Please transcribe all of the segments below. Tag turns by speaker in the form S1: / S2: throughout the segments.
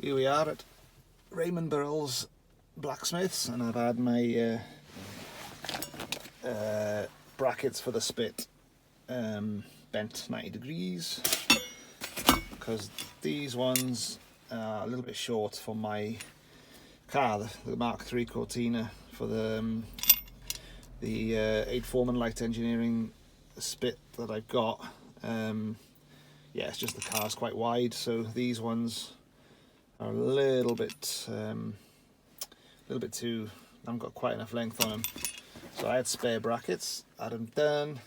S1: Here we are at Raymond Burrell's Blacksmiths, and I've had my brackets for the spit bent 90 degrees because these ones are a little bit short for my car, the Mk3 Cortina, for the 8 Foreman Light Engineering spit that I've got. Yeah, it's just the car's quite wide, so these ones are a little bit too, I haven't got quite enough length on them. So I had spare brackets, had them done.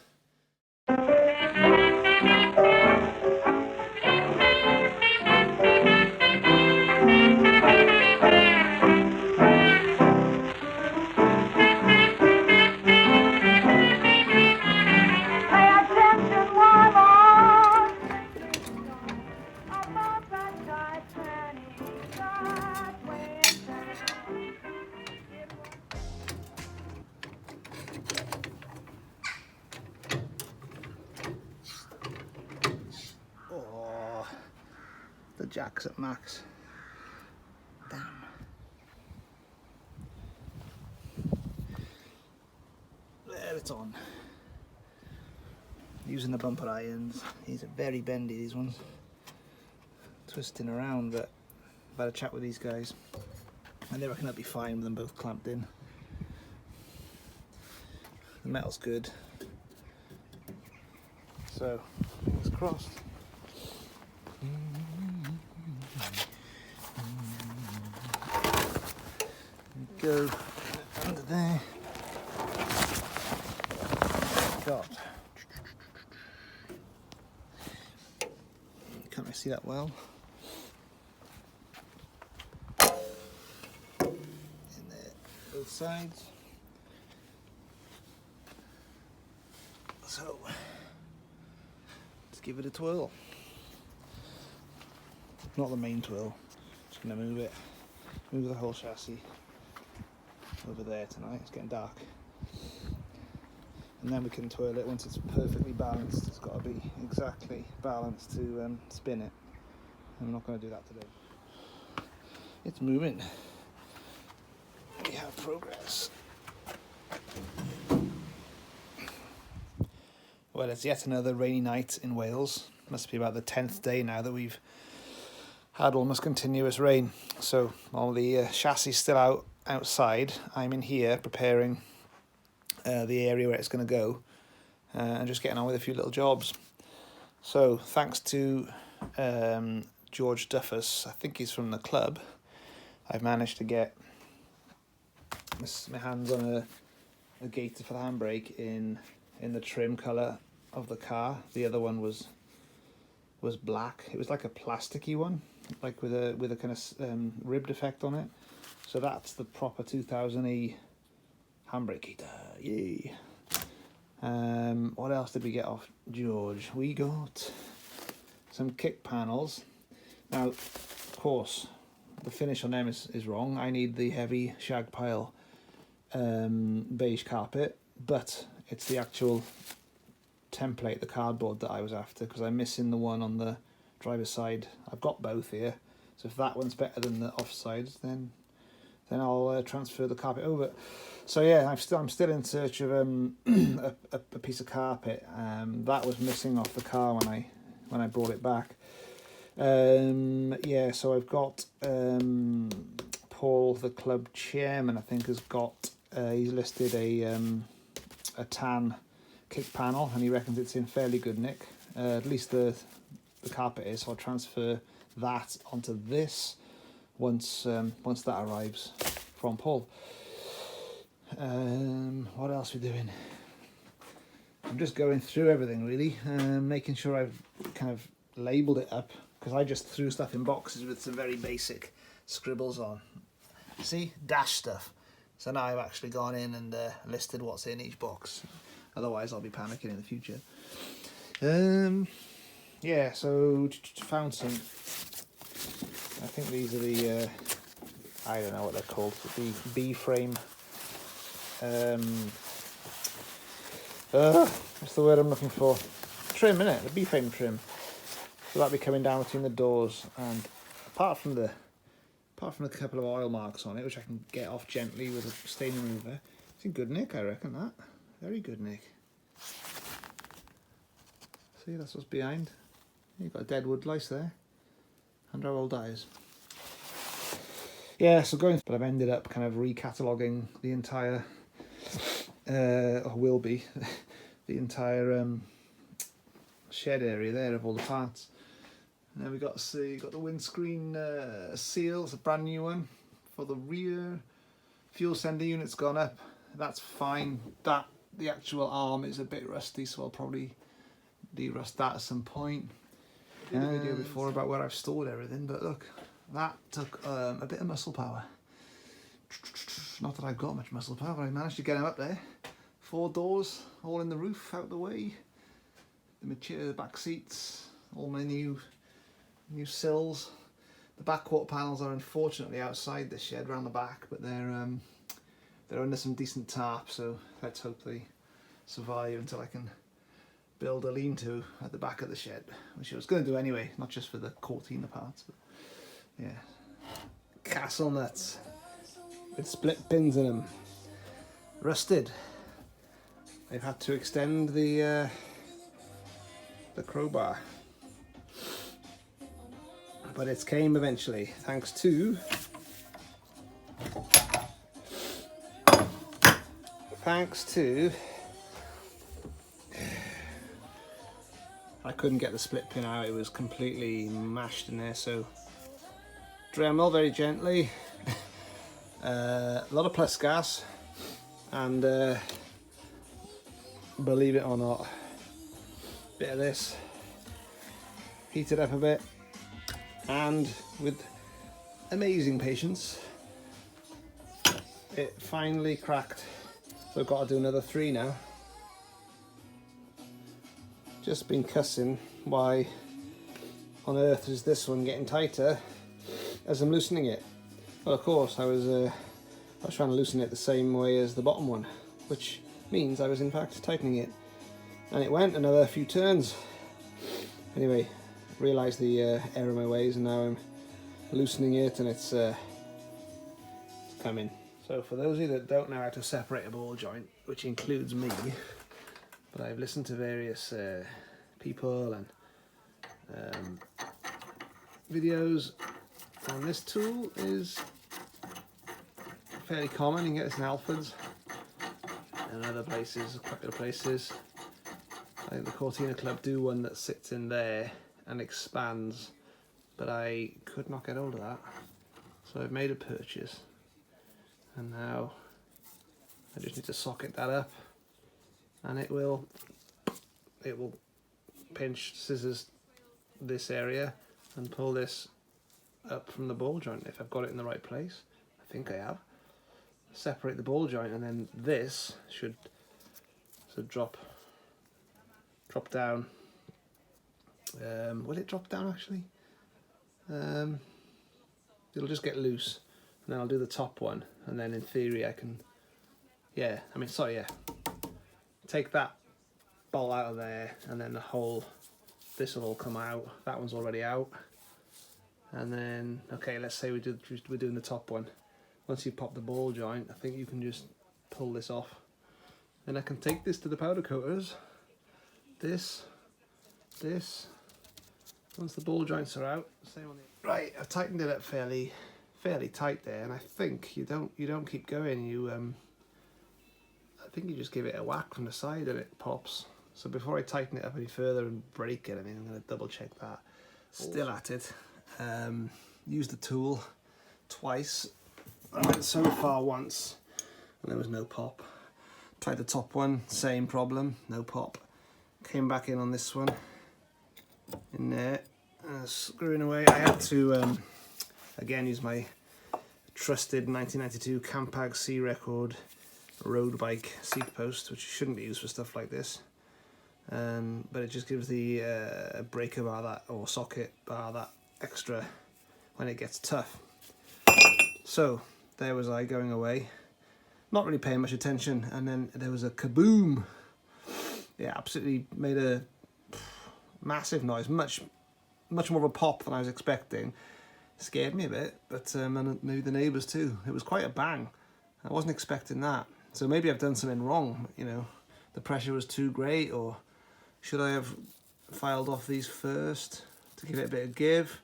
S1: Oh, the jack's at max. Damn. There, it's on. Using the bumper irons. These are very bendy, these ones. Twisting around, but I've had a chat with these guys and they reckon that'll be fine with them both clamped in. The metal's good. So, fingers crossed. Go under there. God. Can't really see that well. In there, both sides. So, let's give it a twirl. Not the main twirl, just going to move the whole chassis over there tonight. It's getting dark. And then we can twirl it once it's perfectly balanced. It's got to be exactly balanced to spin it. And we're not going to do that today. It's moving. We have progress. Well, it's yet another rainy night in Wales. Must be about the 10th day now that we've had almost continuous rain. So all the chassis still outside. I'm in here preparing the area where it's going to go and just getting on with a few little jobs. So thanks to George Duffus, I think he's from the club, I've managed to get my hands on a gaiter for the handbrake in the trim colour of the car. The other one was black. It was like a plasticky one, like with a kind of ribbed effect on it. So that's the proper 2000E handbrake gaiter. Yay! What else did we get off George? We got some kick panels. Now, of course, the finish on them is wrong. I need the heavy shag pile beige carpet, but it's the actual template, the cardboard, that I was after, because I'm missing the one on the driver's side. I've got both here, so if that one's better than the offsides, then I'll transfer the carpet over. So yeah, I'm still in search of a piece of carpet that was missing off the car when I brought it back. Yeah, so I've got Paul, the club chairman, I think, has got he's listed a tan kick panel, and he reckons it's in fairly good nick. At least the carpet is. So I'll transfer that onto this once that arrives from Paul. What else are we doing? I'm just going through everything really, making sure I've kind of labelled it up, because I just threw stuff in boxes with some very basic scribbles on. See, dash stuff. So now I've actually gone in and listed what's in each box. Otherwise I'll be panicking in the future. Yeah, so found some. I think these are the I don't know what they're called, the B-frame. What's the word I'm looking for? Trim, innit? The B-frame trim. So that'll be coming down between the doors, and apart from the apart from a couple of oil marks on it, which I can get off gently with a stain remover. It's in good nick, I reckon, that. Very good nick. See, that's what's behind. You've got a dead wood lice there. And how old that is. Yeah, so going, but I've ended up kind of recataloguing the entire, or will be, the entire shed area there of all the parts. And then we got the windscreen seal. It's a brand new one for the rear. Fuel sender unit's gone up. That's fine. The actual arm is a bit rusty, so I'll probably de-rust that at some point. I did a video before about where I've stored everything, but look, that took a bit of muscle power. Not that I've got much muscle power, but I managed to get them up there. 4 doors, all in the roof, out the way. The back seats, all my new sills. The back quarter panels are unfortunately outside the shed, round the back, but they're under some decent tarp, so let's hope they survive until I can build a lean-to at the back of the shed, which I was going to do anyway, not just for the Cortina parts, but yeah. Castle nuts with split pins in them, rusted. They've had to extend the crowbar, but it came eventually, thanks to I couldn't get the split pin out, it was completely mashed in there, so Dremel very gently, a lot of plus gas, and believe it or not, bit of this, heat it up a bit, and with amazing patience it finally cracked. So I've got to do another 3 now. Just been cussing why on earth is this one getting tighter as I'm loosening it. Well, of course I was trying to loosen it the same way as the bottom one, which means I was in fact tightening it, and it went another few turns. Anyway, realised the error of my ways, and now I'm loosening it, and it's coming. So for those of you that don't know how to separate a ball joint, which includes me, but I've listened to various people and videos, and this tool is fairly common. You can get this in Alfred's and other places, a couple of places. I think the Cortina Club do one that sits in there and expands, but I could not get hold of that, so I've made a purchase. And now I just need to socket that up, and it will pinch, scissors this area and pull this up from the ball joint if I've got it in the right place. I think I have. Separate the ball joint, and then this should drop down. Will it drop down actually? It'll just get loose. And then I'll do the top one, and then in theory I can, take that bolt out of there, and then this will all come out. That one's already out. And then, okay, let's say we're doing the top one. Once you pop the ball joint, I think you can just pull this off. Then I can take this to the powder coaters. This. Once the ball joints are out, same on the right. I've tightened it up fairly tight there, and I think you don't keep going. I think you just give it a whack from the side and it pops. So before I tighten it up any further and break it, I'm going to double check that. Still at it. Used the tool twice. I went so far once and there was no pop. Tried the top one, same problem, no pop. Came back in on this one, in there, screwing away. I had to again use my trusted 1992 Campag C Record road bike seat post, which shouldn't be used for stuff like this, but it just gives the breaker bar or socket bar that extra when it gets tough. So there was I going away, not really paying much attention, and then there was a kaboom. Yeah, absolutely made a massive noise, much more of a pop than I was expecting. scared me a bit, but and maybe the neighbours too. It was quite a bang. I wasn't expecting that. So maybe I've done something wrong, you know, the pressure was too great, or should I have filed off these first to give it a bit of give?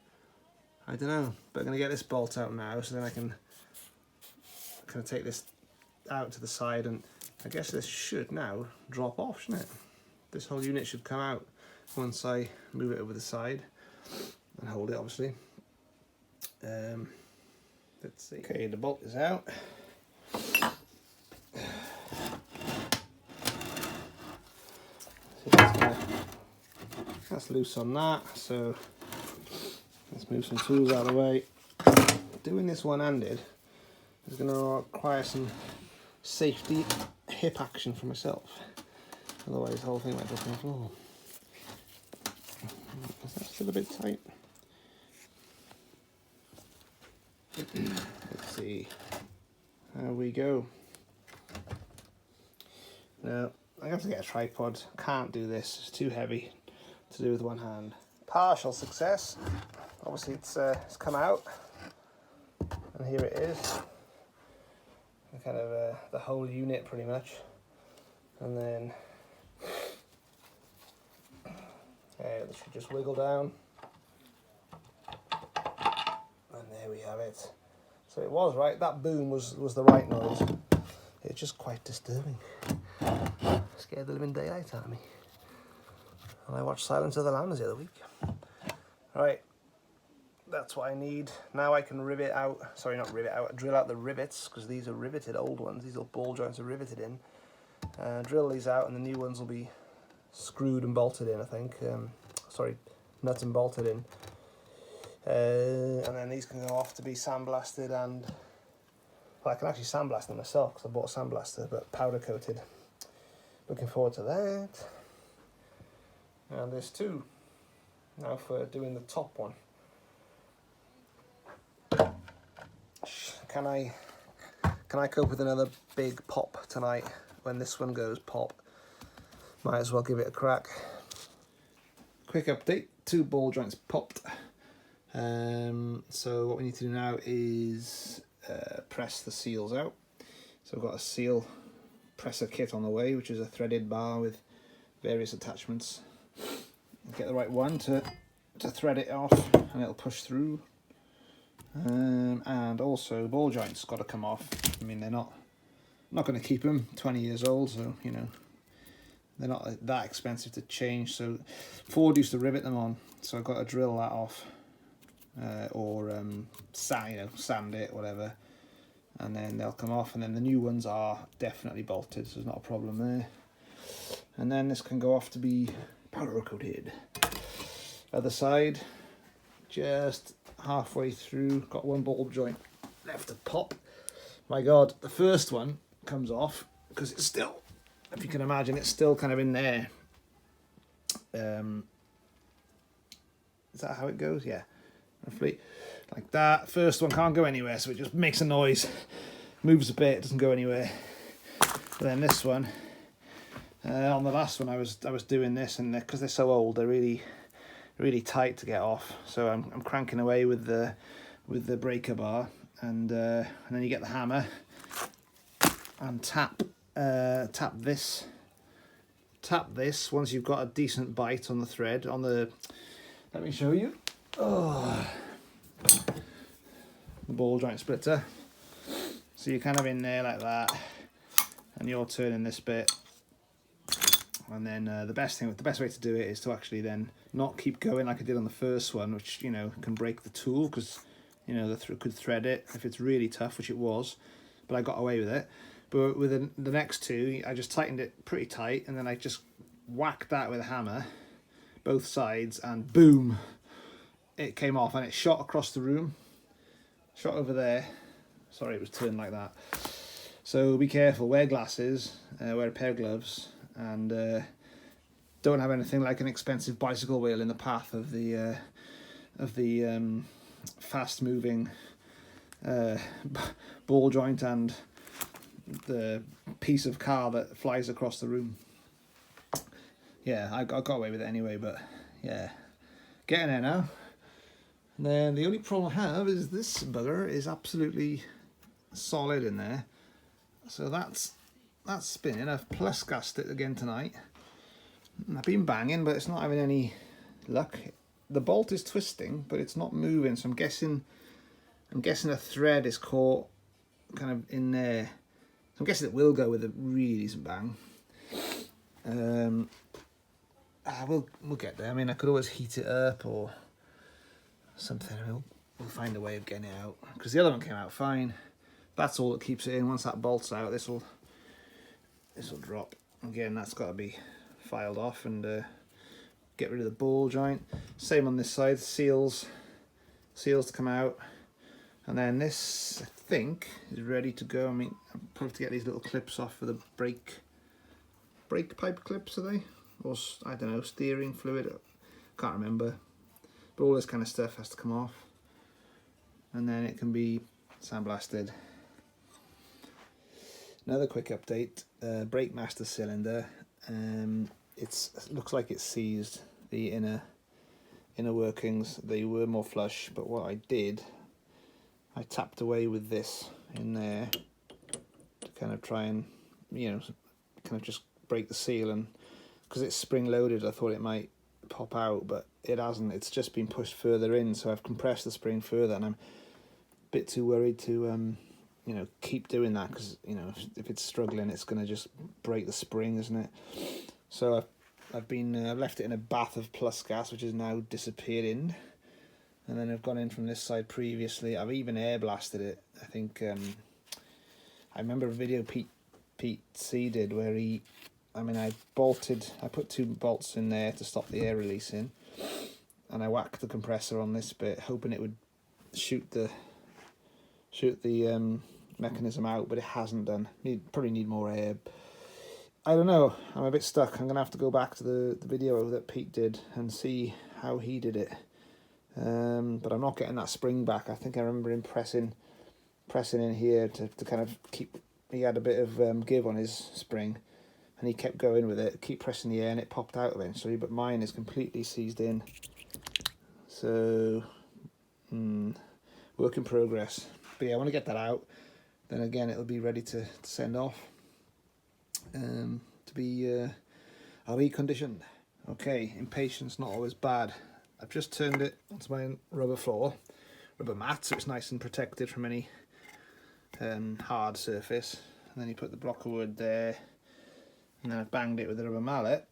S1: I don't know, but I'm going to get this bolt out now so then I can kind of take this out to the side, and I guess this should now drop off, shouldn't it? This whole unit should come out once I move it over the side and hold it, obviously. Let's see. Okay, the bolt is out. That's loose on that, so let's move some tools out of the way. Doing this one-handed is going to require some safety hip action for myself, otherwise the whole thing might drop on the floor. Is that still a bit tight? Let's see. There we go. Now I have to get a tripod. Can't do this, it's too heavy to do with one hand. Partial success. Obviously it's come out, and here it is. Kind of the whole unit pretty much, and then this should just wiggle down, and there we have it. So it was right. That boom was the right noise. It's just quite disturbing. Scared the living daylight out of me. And I watched Silence of the Lambs the other week. Right, that's what I need. Now I can rivet out, sorry, not rivet out, drill out the rivets, because these are riveted, old ones. These little ball joints are riveted in. Drill these out, and the new ones will be screwed and bolted in, I think. Sorry, nuts and bolted in. And then these can go off to be sandblasted, and well, I can actually sandblast them myself because I bought a sandblaster, but powder coated. Looking forward to that. And there's two now for doing the top one. Can I cope with another big pop tonight when this one goes pop? Might as well give it a crack. Quick update, 2 ball joints popped. So what we need to do now is press the seals out. So I've got a seal presser kit on the way, which is a threaded bar with various attachments. Get the right one to thread it off, and it'll push through. And also ball joints got to come off. I mean, they're not going to keep them. 20 years old, so you know they're not that expensive to change. So Ford used to rivet them on, so I've got to drill that off, or sand it, whatever, and then they'll come off. And then the new ones are definitely bolted, so there's not a problem there. And then this can go off to be powder coated. Other side, just halfway through, got one ball joint left to pop. My god, the first one comes off because it's still, if you can imagine, it's still kind of in there. Is that how it goes? Yeah, roughly like that. First one can't go anywhere, so it just makes a noise, moves a bit, doesn't go anywhere. But then this one, on the last one I was doing this, and because they're so old, they're really tight to get off. So I'm cranking away with the breaker bar, and then you get the hammer and tap this once you've got a decent bite on the thread on the. Let me show you. Oh, the ball joint splitter. So you're kind of in there like that, and you're turning this bit. And then the best way to do it is to actually then not keep going like I did on the first one, which, you know, can break the tool because, you know, could thread it if it's really tough, which it was, but I got away with it. But with the next two, I just tightened it pretty tight, and then I just whacked that with a hammer, both sides, and boom, it came off, and it shot across the room, shot over there. Sorry, it was turned like that. So be careful, wear glasses, wear a pair of gloves, and don't have anything like an expensive bicycle wheel in the path of the fast-moving ball joint and the piece of car that flies across the room. Yeah, I got away with it anyway, but yeah, getting there now. And then the only problem I have is this bugger is absolutely solid in there. So that's spinning. I've plus gassed it again tonight. I've been banging, but it's not having any luck. The bolt is twisting, but it's not moving. So I'm guessing a thread is caught kind of in there. So I'm guessing it will go with a really decent bang. We'll get there. I mean, I could always heat it up or something. We'll find a way of getting it out, because the other one came out fine. That's all that keeps it in. Once that bolt's out, this will drop. Again, that's got to be filed off and get rid of the ball joint. Same on this side, seals to come out. And then this, I think, is ready to go. I mean, I'll probably have to get these little clips off for the brake pipe clips, are they? Or, I don't know, steering fluid, can't remember. But all this kind of stuff has to come off. And then it can be sandblasted. Another quick update, brake master cylinder. It looks like it's seized the inner workings. They were more flush, but what I did, I tapped away with this in there to kind of try and, you know, kind of just break the seal. And because it's spring loaded, I thought it might pop out, but it hasn't. It's just been pushed further in, so I've compressed the spring further, and I'm a bit too worried to you know, keep doing that, because, you know, if it's struggling, it's going to just break the spring, isn't it? So I've left it in a bath of plus gas, which is now disappeared in, and then I've gone in from this side previously. I've even air blasted it. I think I remember a video Pete C did where I put 2 bolts in there to stop the air releasing, and I whacked the compressor on this bit, hoping it would shoot the mechanism out, but it hasn't done. Probably need more air. I don't know, I'm a bit stuck. I'm gonna have to go back to the video that Pete did and see how he did it. But I'm not getting that spring back. I think I remember him pressing in here to kind of keep. He had a bit of give on his spring, and he kept going with it, keep pressing the air, and it popped out eventually. But mine is completely seized in. So work in progress. But yeah, I want to get that out. Then again, it'll be ready to send off, to be reconditioned. Okay, impatience not always bad. I've just turned it onto my rubber mat, so it's nice and protected from any hard surface. And then you put the block of wood there, and then I've banged it with a rubber mallet,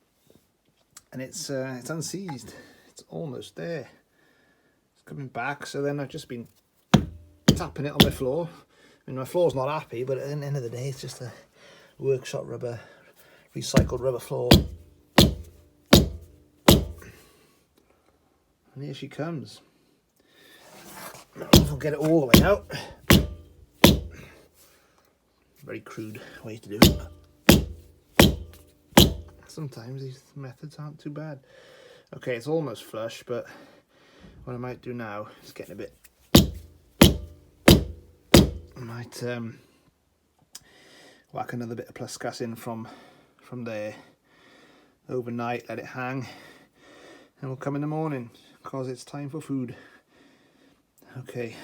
S1: and it's unseized. It's almost there. It's coming back. So then I've just been tapping it on my floor. I mean, my floor's not happy, but at the end of the day, it's just a workshop rubber, recycled rubber floor. And here she comes. I don't know if I'll get it all the way out. Very crude way to do it. Sometimes these methods aren't too bad. Okay, it's almost flush, but what I might do now is getting a bit. I might whack another bit of plus gas in from there overnight, let it hang, and we'll come in the morning because it's time for food. Okay,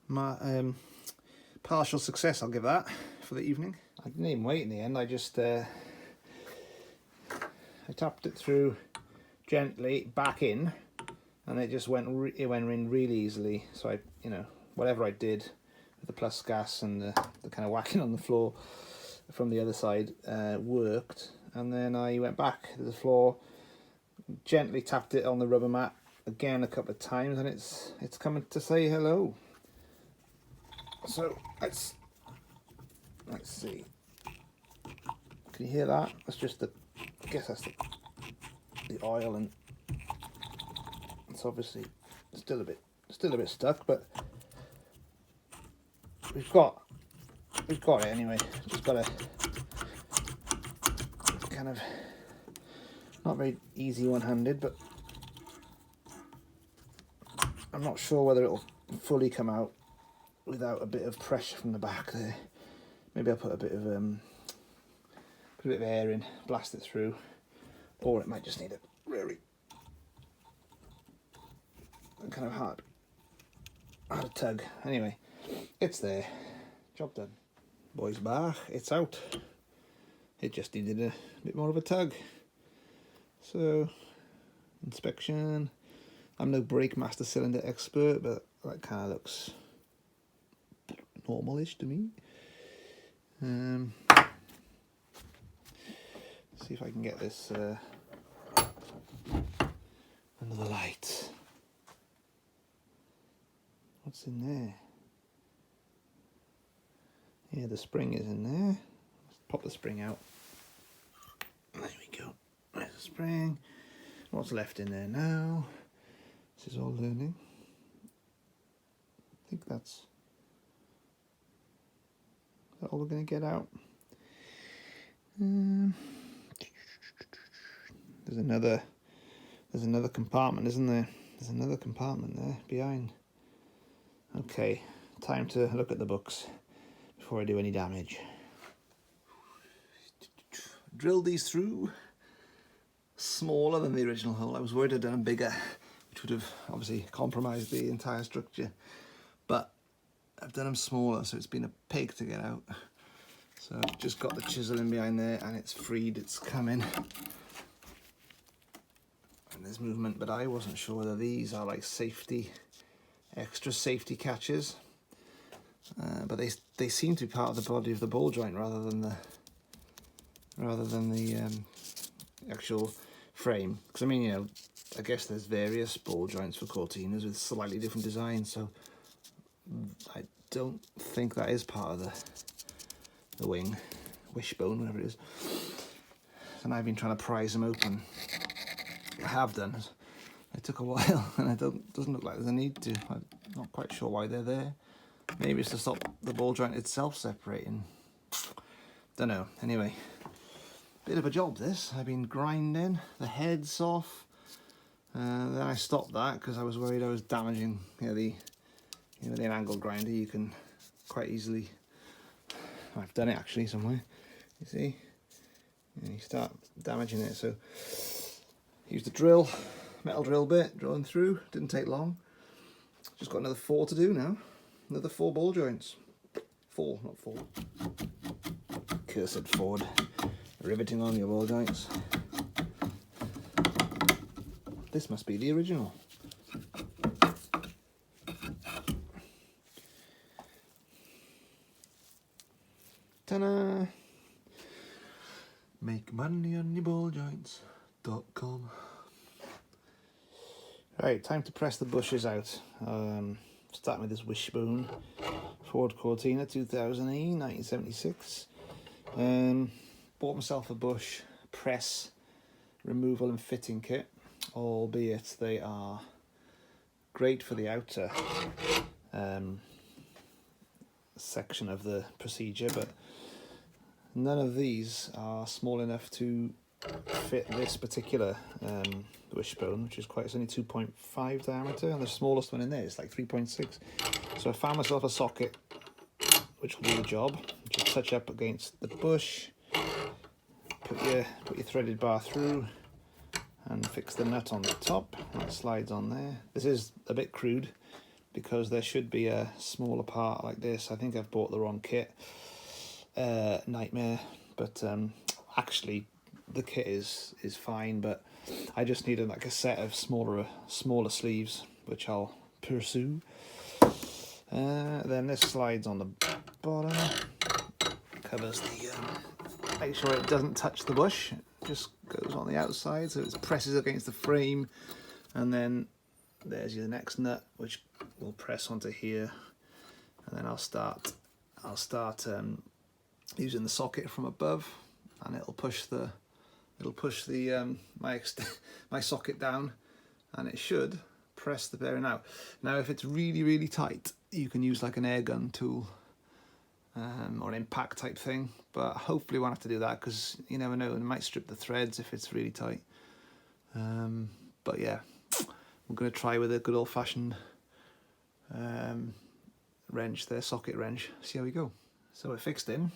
S1: my partial success, I'll give that for the evening. I didn't even wait in the end. I just I tapped it through gently back in, and it just went in really easily. So I, you know, whatever I did with the plus gas and the kind of whacking on the floor from the other side worked. And then I went back to the floor, gently tapped it on the rubber mat again a couple of times, and it's coming to say hello. So let's see. Can you hear that? That's just I guess that's the oil, and it's obviously still a bit stuck, but we've got it anyway. Just got to kind of, not very easy one-handed, but I'm not sure whether it'll fully come out without a bit of pressure from the back there. Maybe I'll put a bit of air in, blast it through, or it might just need a really kind of hard to tug. Anyway, it's there. Job done. Boys back. It's out. It just needed a bit more of a tug. So, inspection. I'm no brake master cylinder expert, but that kind of looks normal-ish to me. See if I can get this under the light. What's in there? Yeah, the spring is in there. Let's pop the spring out. There we go. There's the spring. What's left in there now? This is all learning. I think that's all we're going to get out. There's another compartment, isn't there? There's another compartment there behind. Okay, time to look at the books before I do any damage. Drilled these through. Smaller than the original hole. I was worried I'd done them bigger, which would have obviously compromised the entire structure. But I've done them smaller, so it's been a pig to get out. So I've just got the chisel in behind there, and it's freed. It's coming. And there's movement, but I wasn't sure whether these are like safety, extra safety catches. But they seem to be part of the body of the ball joint rather than the actual frame. Because I mean, you know, I guess there's various ball joints for Cortinas with slightly different designs, so I don't think that is part of the wishbone, whatever it is. And I've been trying to prise them open. I have done. It took a while, and it doesn't look like there's a need to. I'm not quite sure why they're there. Maybe it's to stop the ball joint itself separating. Don't know. Anyway, bit of a job this. I've been grinding the heads off. Then I stopped that because I was worried I was damaging, the an angle grinder. You can quite easily. I've done it actually somewhere. You see, and you start damaging it. So use the drill, metal drill bit, drilling through. Didn't take long. Just got another 4 to do now. Another 4 ball joints. 4, not 4. Cursed Ford. Riveting on your ball joints. This must be the original. Ta-da! Make money on your ball joints.com. Right, time to press the bushes out. Starting with this wishbone. Ford Cortina 2000E, 1976. Bought myself a bush press removal and fitting kit, albeit they are great for the outer section of the procedure, but none of these are small enough to fit this particular wishbone, which is it's only 2.5 diameter, and the smallest one in there is like 3.6. So I found myself a socket which will do the job. Just touch up against the bush, put your threaded bar through, and fix the nut on the top. That slides on there. This is a bit crude because there should be a smaller part like this. I think I've bought the wrong kit. Nightmare. But actually the kit is fine, but I just needed like a set of smaller sleeves, which I'll pursue. Then this slides on the bottom, covers the make sure it doesn't touch the bush. It just goes on the outside, so it presses against the frame, and then there's your next nut, which will press onto here, and then I'll start using the socket from above, and it'll push the my socket down, and it should press the bearing out. Now if it's really tight, you can use like an air gun tool or an impact type thing, but hopefully we won't have to do that because you never know, it might strip the threads if it's really tight. But yeah, we're going to try with a good old-fashioned wrench there, socket wrench, see how we go. So we're fixed in,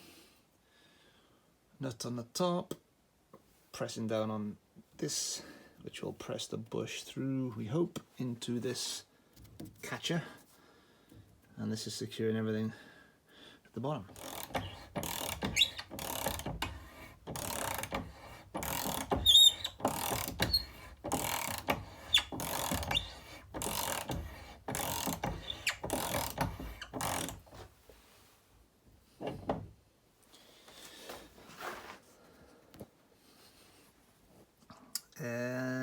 S1: nut on the top, pressing down on this, which will press the bush through, we hope, into this catcher, and this is securing everything at the bottom.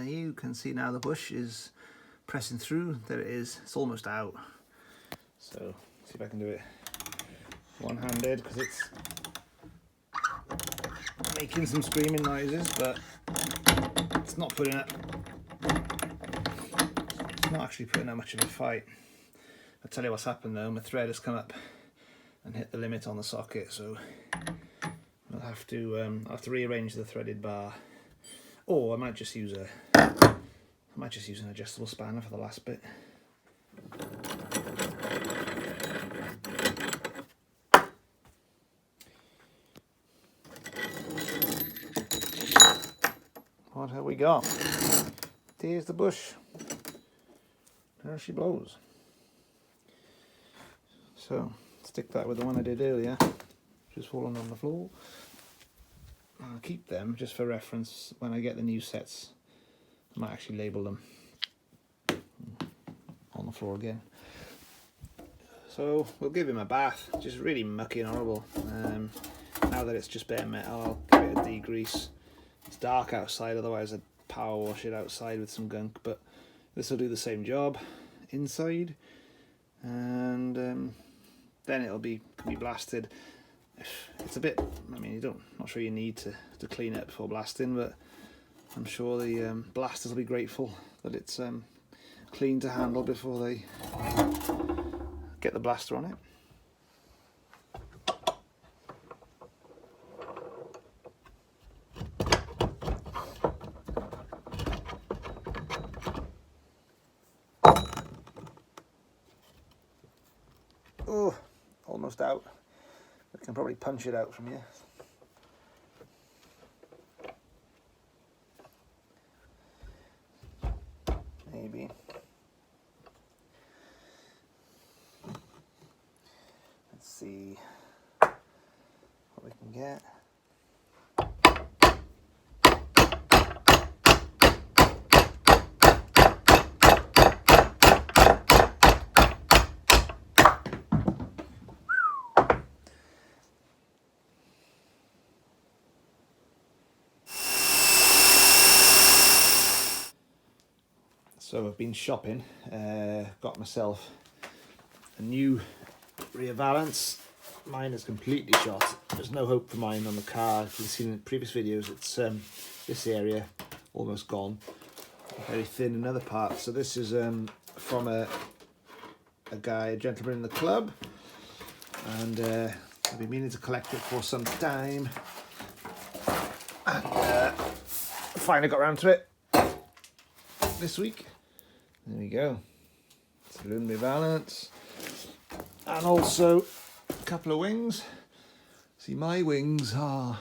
S1: You can see now the bush is pressing through. There it is. It's almost out. So see if I can do it one-handed, because it's making some screaming noises, but it's not putting up. It's not actually putting up much of a fight. I'll tell you what's happened though. My thread has come up and hit the limit on the socket, so I'll have to rearrange the threaded bar. Or I might just use an adjustable spanner for the last bit. What have we got? There's the bush. There she blows. So stick that with the one I did earlier, just falling on the floor. I'll keep them just for reference when I get the new sets. I might actually label them on the floor again. So we'll give him a bath, just really mucky and horrible. Now that it's just bare metal, I'll give it a degrease. It's dark outside, otherwise I'd power wash it outside with some gunk, but this will do the same job inside, and then it'll be blasted. It's a bit, I mean, not sure you need to clean it before blasting, but I'm sure the blasters will be grateful that it's clean to handle before they get the blaster on it. Oh, almost out. I can probably punch it out from here. Maybe. Let's see what we can get. So I've been shopping, got myself a new rear valance. Mine is completely shot. There's no hope for mine on the car. If you've seen in previous videos, it's this area almost gone, very thin in other parts. So this is from a gentleman in the club, and I've been meaning to collect it for some time, and finally got around to it this week. There we go. Saloon revalance, and also a couple of wings. See, my wings are,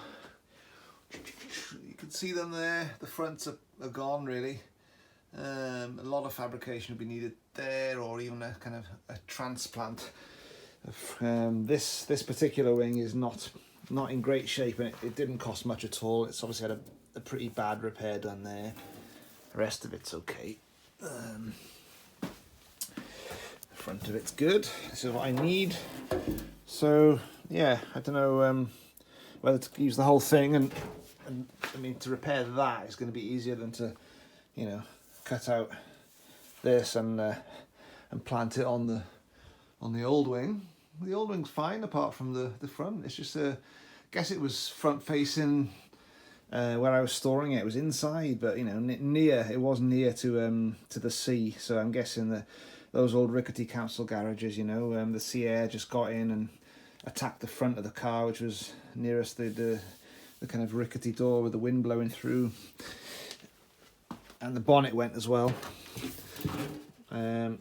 S1: you can see them there, the fronts are gone really. A lot of fabrication will be needed there, or even a kind of a transplant. This particular wing is not in great shape, and it didn't cost much at all. It's obviously had a pretty bad repair done there. The rest of it's okay. The front of it's good. This is what I need. So yeah, I don't know whether to use the whole thing, and I mean, to repair that is going to be easier than to, you know, cut out this and plant it on the old wing. The old wing's fine apart from the front. It's just I guess it was front facing. Where I was storing it was inside, but you know, it was near to the sea, so I'm guessing those old rickety council garages, you know, the sea air just got in and attacked the front of the car, which was nearest the kind of rickety door with the wind blowing through, and the bonnet went as well. Yeah,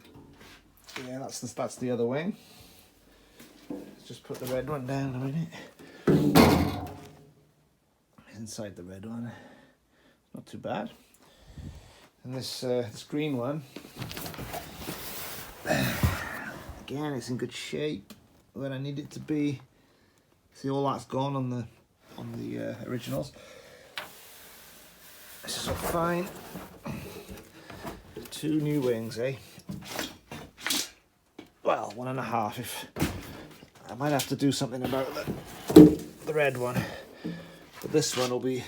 S1: that's the other wing. Let's just put the red one down a minute. Inside the red one, not too bad. And this green one, Again, it's in good shape where I need it to be. See, all that's gone on the originals. This is all fine. 2 new wings, eh? Well, 1.5 if I might have to do something about the red one. But this one will be,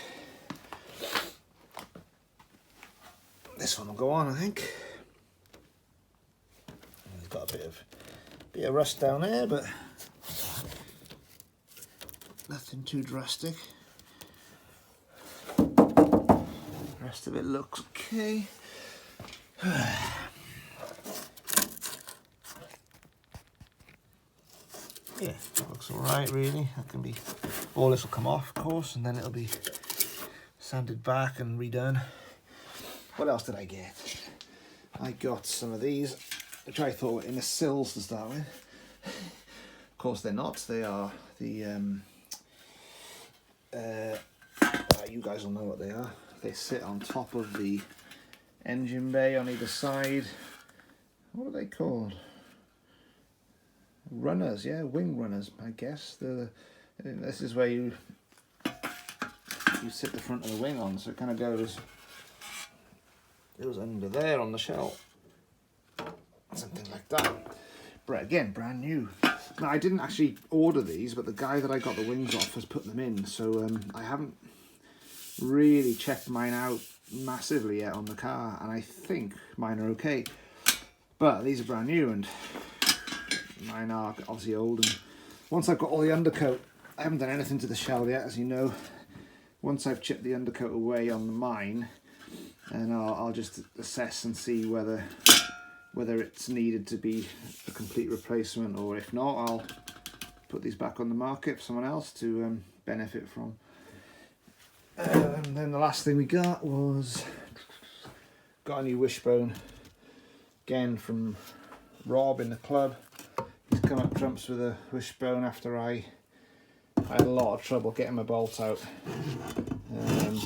S1: this one will go on, I think. We've got a bit of rust down there, but nothing too drastic. The rest of it looks okay. Yeah, looks alright really. That can be, all this will come off of course, and then it'll be sanded back and redone. What else did I get? I got some of these, which I thought were in the sills to start with. Of course they're not. They are the you guys will know what they are. They sit on top of the engine bay on either side. What are they called? Runners, yeah, wing runners, I guess. This is where you sit the front of the wing on, so it kind of goes under there on the shell, something like that. But again, brand new. Now, I didn't actually order these, but the guy that I got the wings off has put them in, so I haven't really checked mine out massively yet on the car, and I think mine are okay. But these are brand new, and mine are obviously old, and once I've got all the undercoat, I haven't done anything to the shell yet, as you know. Once I've chipped the undercoat away on mine, and I'll just assess and see whether it's needed to be a complete replacement, or if not, I'll put these back on the market for someone else to benefit from. And then the last thing we got was a new wishbone, again from Rob in the club. He's come up trumps with a wishbone after I had a lot of trouble getting my bolt out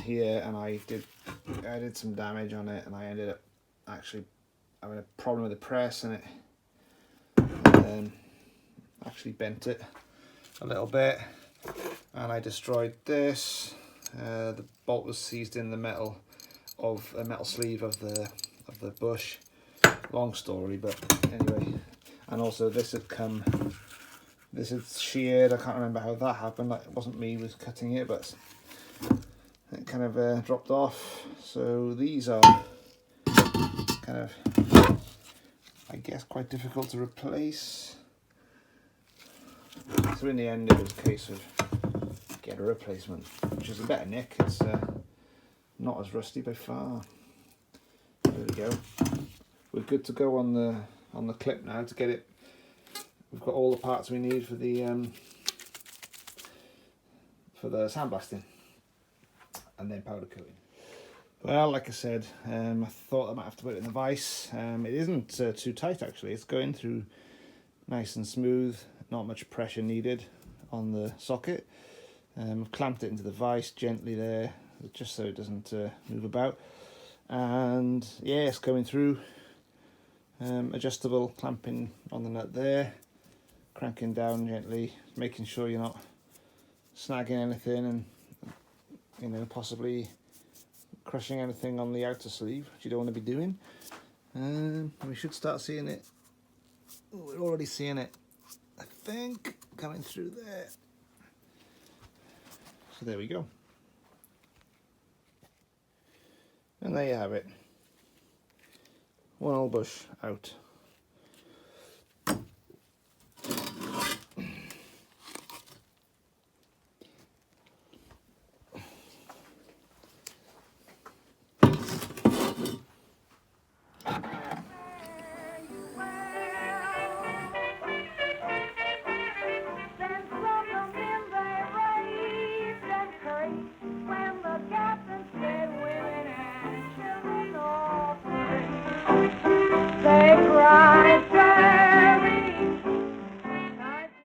S1: here, and I did some damage on it, and I ended up actually having a problem with the press, and it actually bent it a little bit, and I destroyed this. The bolt was seized in the metal sleeve of the bush. Long story, but anyway. And also this had sheared. I can't remember how that happened. It wasn't me who was cutting it, but it kind of dropped off. So these are kind of, I guess, quite difficult to replace. So in the end it was a case of get a replacement, which is a better nick. It's not as rusty by far. There we go. We're good to go on the clip now to get it. We've got all the parts we need for the sandblasting and then powder coating. Well, like I said, I thought I might have to put it in the vise. It isn't too tight actually. It's going through nice and smooth. Not much pressure needed on the socket. I've clamped it into the vise gently there, just so it doesn't move about. And yeah, it's going through. Adjustable clamping on the nut there, cranking down gently, making sure you're not snagging anything and possibly crushing anything on the outer sleeve, which you don't want to be doing. We should start seeing it. We're already seeing it, I think, coming through there. So there we go. And there you have it. One old bush out.